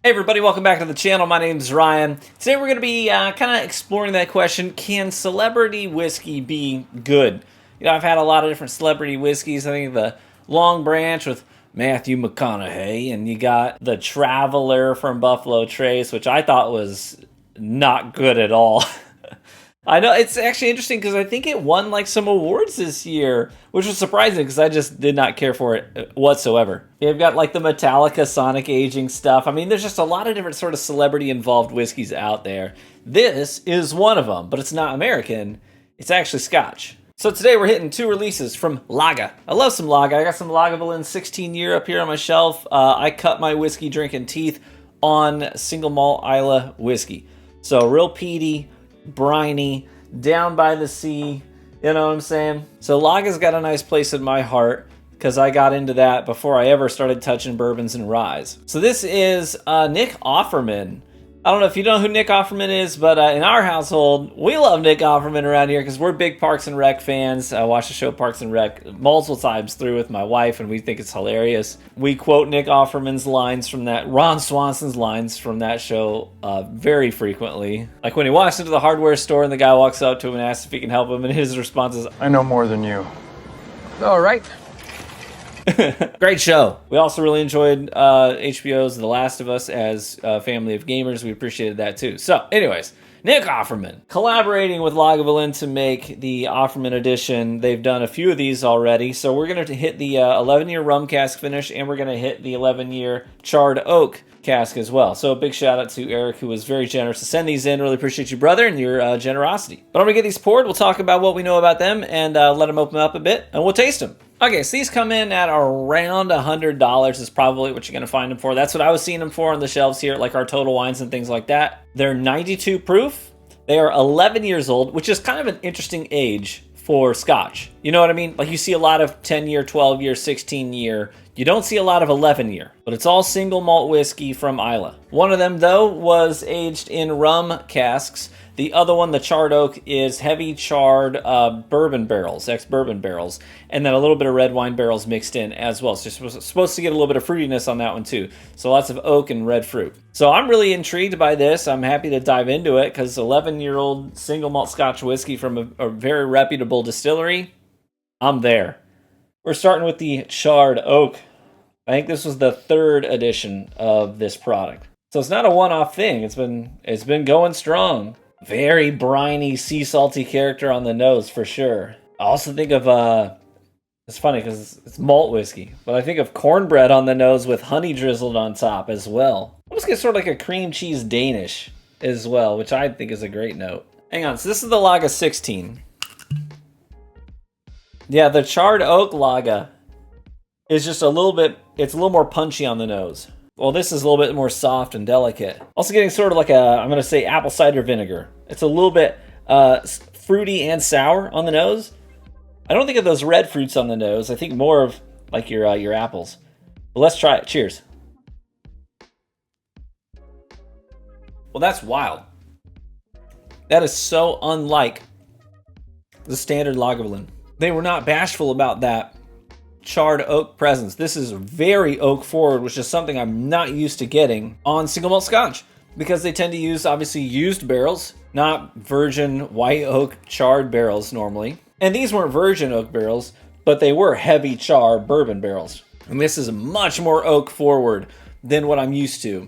Hey everybody, welcome back to the channel. My name is Ryan. Today we're going to be kind of exploring that question, can celebrity whiskey be good? You know, I've had a lot of different celebrity whiskeys. I think the Long Branch with Matthew McConaughey, and you got the Traveler from Buffalo Trace, which I thought was not good at all. I know, it's actually interesting because I think it won like some awards this year, which was surprising because I just did not care for it whatsoever. You've got like the Metallica Sonic Aging stuff. I mean, there's just a lot of different sort of celebrity involved whiskeys out there. This is one of them, but it's not American. It's actually Scotch. So today we're hitting two releases from Laga. I love some Laga. I got some Lagavulin 16 year up here on my shelf. I cut my whiskey drinking teeth on single malt Islay whiskey. So real peaty, briny, down by the sea, you know what I'm saying? So Laga's got a nice place in my heart because I got into that before I ever started touching bourbons and ryes. So this is Nick Offerman. I don't know if you know who Nick Offerman is, but in our household, we love Nick Offerman around here because we're big Parks and Rec fans. I watch the show Parks and Rec multiple times through with my wife, and we think it's hilarious. We quote Nick Offerman's lines from that, Ron Swanson's lines from that show very frequently. Like when he walks into the hardware store and the guy walks up to him and asks if he can help him, and his response is, I know more than you. All right. Great show. We also really enjoyed HBO's The Last of Us as a family of gamers. We appreciated that too. So anyways, Nick Offerman collaborating with Lagavulin to make the Offerman Edition. They've done a few of these already. So we're going to hit the 11-year Rum Cask finish, and we're going to hit the 11-year Charred Oak Cask as well. So a big shout out to Eric, who was very generous to send these in. Really appreciate you, brother, and your generosity. But I'm going to get these poured. We'll talk about what we know about them and let them open up a bit, and we'll taste them. Okay, so these come in at around $100 is probably what you're going to find them for. That's what I was seeing them for on the shelves here, like our Total Wines and things like that. They're 92 proof. They are 11 years old, which is kind of an interesting age for Scotch. You know what I mean? Like you see a lot of 10-year, 12-year, 16-year. You don't see a lot of 11-year, but it's all single malt whiskey from Islay. One of them, though, was aged in rum casks. The other one, the Charred Oak, is heavy charred bourbon barrels, ex-bourbon barrels, and then a little bit of red wine barrels mixed in as well. So you're supposed to get a little bit of fruitiness on that one too. So lots of oak and red fruit. So I'm really intrigued by this. I'm happy to dive into it because 11-year-old single malt Scotch whiskey from a very reputable distillery, I'm there. We're starting with the Charred Oak. I think this was the third edition of this product. So it's not a one-off thing. It's been going strong. Very briny, sea salty character on the nose for sure. I also think of it's funny because it's malt whiskey, but I think of cornbread on the nose with honey drizzled on top as well. Almost get sort of like a cream cheese Danish as well, which I think is a great note. Hang on, so this is the Laga 16. Yeah, the Charred Oak Laga is just a little more punchy on the nose. Well, this is a little bit more soft and delicate. Also getting sort of like I'm going to say apple cider vinegar. It's a little bit fruity and sour on the nose. I don't think of those red fruits on the nose. I think more of like your apples. But let's try it. Cheers. Well, that's wild. That is so unlike the standard Lagavulin. They were not bashful about that charred oak presence. This is very oak forward, which is something I'm not used to getting on single malt Scotch because they tend to use obviously used barrels, not virgin white oak charred barrels normally. And these weren't virgin oak barrels, but they were heavy char bourbon barrels. And this is much more oak forward than what I'm used to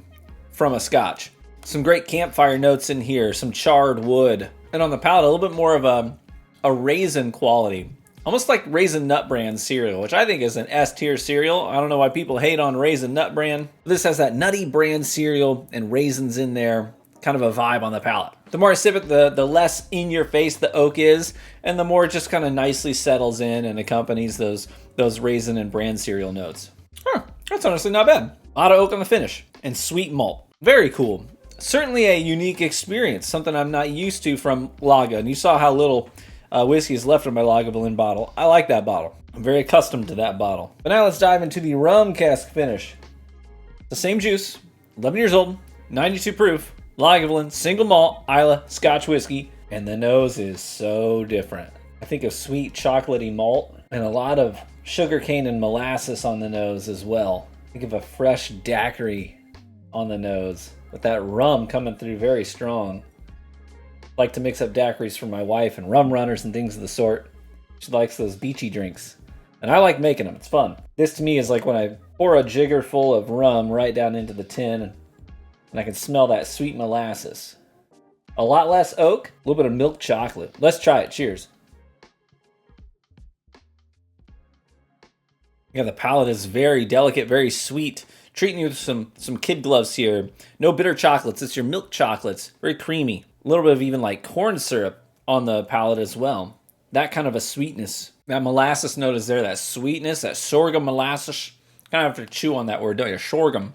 from a Scotch. Some great campfire notes in here, some charred wood, and on the palate a little bit more of a raisin quality. Almost like Raisin Nut Brand cereal, which I think is an S-tier cereal. I don't know why people hate on Raisin Nut Brand. This has that nutty brand cereal and raisins in there. Kind of a vibe on the palate. The more I sip it, the less in your face the oak is, and the more it just kind of nicely settles in and accompanies those raisin and brand cereal notes. That's honestly not bad. A lot of oak on the finish and sweet malt. Very cool. Certainly a unique experience, something I'm not used to from Laga. And you saw how little whiskey is left in my Lagavulin bottle. I like that bottle. I'm very accustomed to that bottle. But now let's dive into the Rum Cask finish. The same juice, 11 years old, 92 proof, Lagavulin, single malt, Islay Scotch whiskey, and the nose is so different. I think of sweet chocolatey malt and a lot of sugarcane and molasses on the nose as well. Think of a fresh daiquiri on the nose, with that rum coming through very strong. Like to mix up daiquiris for my wife and rum runners and things of the sort. She likes those beachy drinks. And I like making them. It's fun. This to me is like when I pour a jigger full of rum right down into the tin and I can smell that sweet molasses. A lot less oak, a little bit of milk chocolate. Let's try it. Cheers. Yeah, the palate is very delicate, very sweet. Treating you with some kid gloves here. No bitter chocolates. It's your milk chocolates. Very creamy. A little bit of even like corn syrup on the palate as well. That kind of a sweetness. That molasses note is there. That sweetness, that sorghum molasses. Kind of have to chew on that word, don't you? Sorghum.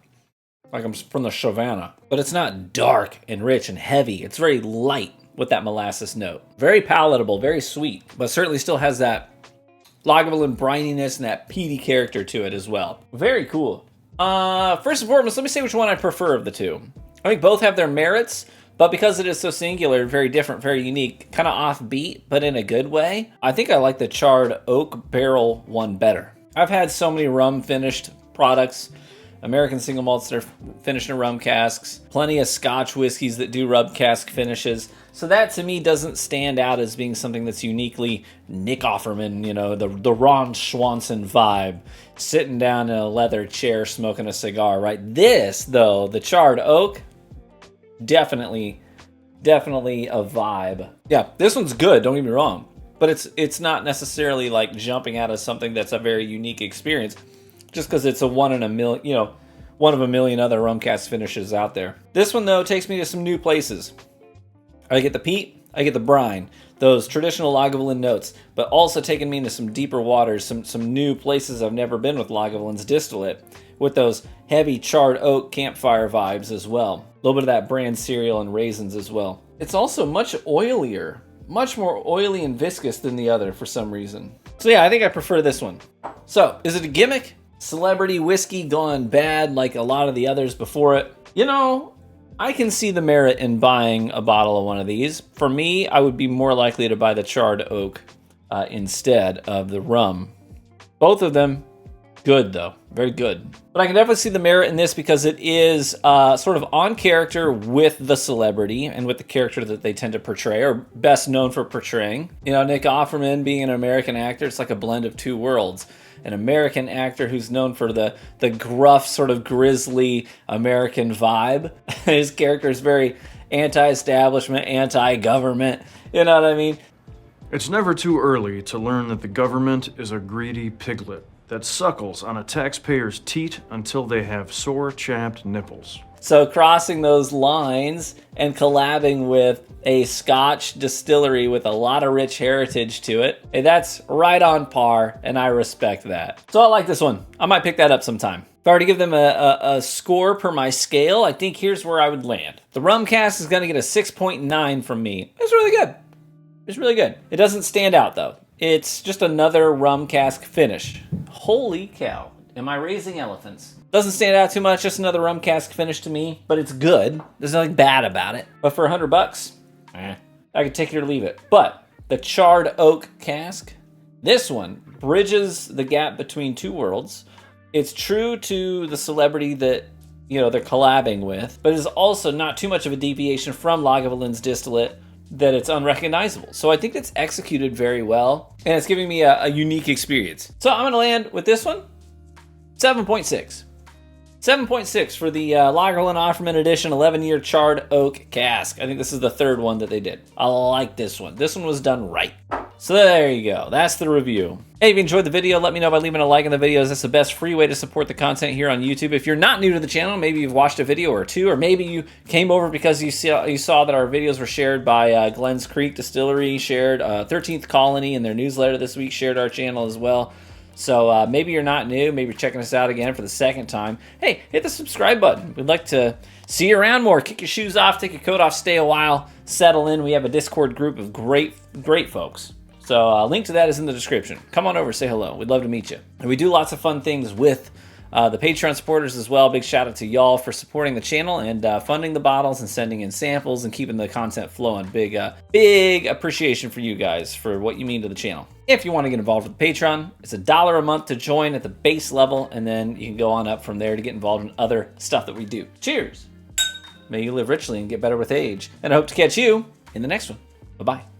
Like I'm from the savannah. But it's not dark and rich and heavy. It's very light with that molasses note. Very palatable, very sweet. But certainly still has that Lagavulin brininess and that peaty character to it as well. Very cool. First and foremost, let me say which one I prefer of the two. I think both have their merits. But because it is so singular, very different, very unique, kind of offbeat, but in a good way, I think I like the charred oak barrel one better. I've had so many rum finished products, American single malts that are finished in rum casks, plenty of Scotch whiskeys that do rum cask finishes. So that to me doesn't stand out as being something that's uniquely Nick Offerman, you know, the Ron Swanson vibe, sitting down in a leather chair smoking a cigar, right? This, though, the charred oak, definitely a vibe. Yeah, this one's good, don't get me wrong, but it's not necessarily like jumping out of something that's a very unique experience just because it's a one of a million other rum cask finishes out there. This one though takes me to some new places. I get the peat, I get the brine, those traditional Lagavulin notes, but also taking me into some deeper waters, some new places I've never been with Lagavulin's distillate, with those heavy charred oak campfire vibes as well. A little bit of that bran cereal and raisins as well. It's also much oilier, much more oily and viscous than the other for some reason. So yeah, I think I prefer this one. So, is it a gimmick? Celebrity whiskey gone bad like a lot of the others before it? You know, I can see the merit in buying a bottle of one of these. For me, I would be more likely to buy the charred oak instead of the rum. Both of them, good though, very good. But I can definitely see the merit in this because it is sort of on character with the celebrity and with the character that they tend to portray, or best known for portraying. You know, Nick Offerman being an American actor, it's like a blend of two worlds. An American actor who's known for the gruff, sort of grisly American vibe. His character is very anti-establishment, anti-government. You know what I mean? It's never too early to learn that the government is a greedy piglet that suckles on a taxpayer's teat until they have sore, chapped nipples. So crossing those lines and collabing with a Scotch distillery with a lot of rich heritage to it, hey, that's right on par, and I respect that. So I like this one. I might pick that up sometime. If I were to give them a score per my scale, I think here's where I would land. The Rum Cask is going to get a 6.9 from me. It's really good. It's really good. It doesn't stand out, though. It's just another rum cask finish. Holy cow. Am I raising elephants? Doesn't stand out too much, just another rum cask finish to me, but it's good. There's nothing bad about it. But for $100, I could take it or leave it. But the Charred Oak Cask, this one bridges the gap between two worlds. It's true to the celebrity that, you know, they're collabing with, but it's also not too much of a deviation from Lagavulin's distillate that it's unrecognizable. So I think it's executed very well, and it's giving me a unique experience. So I'm gonna land with this one, 7.6. 7.6 for the Lagavulin Offerman Edition 11-year Charred Oak Cask. I think this is the third one that they did. I like this one. This one was done right. So there you go. That's the review. Hey, if you enjoyed the video, let me know by leaving a like on the videos. That's the best free way to support the content here on YouTube. If you're not new to the channel, maybe you've watched a video or two, or maybe you came over because you saw that our videos were shared by Glens Creek Distillery, shared 13th Colony in their newsletter this week, shared our channel as well. So maybe you're not new, maybe you're checking us out again for the second time. Hey, hit the subscribe button. We'd like to see you around more. Kick your shoes off, take your coat off, stay a while, settle in. We have a Discord group of great folks. So link to that is in the description. Come on over, say hello. We'd love to meet you. And we do lots of fun things with The Patreon supporters as well. Big shout out to y'all for supporting the channel and funding the bottles and sending in samples and keeping the content flowing. Big appreciation for you guys for what you mean to the channel. If you want to get involved with Patreon, it's $1 a month to join at the base level, and then you can go on up from there to get involved in other stuff that we do. Cheers! May you live richly and get better with age. And I hope to catch you in the next one. Bye-bye.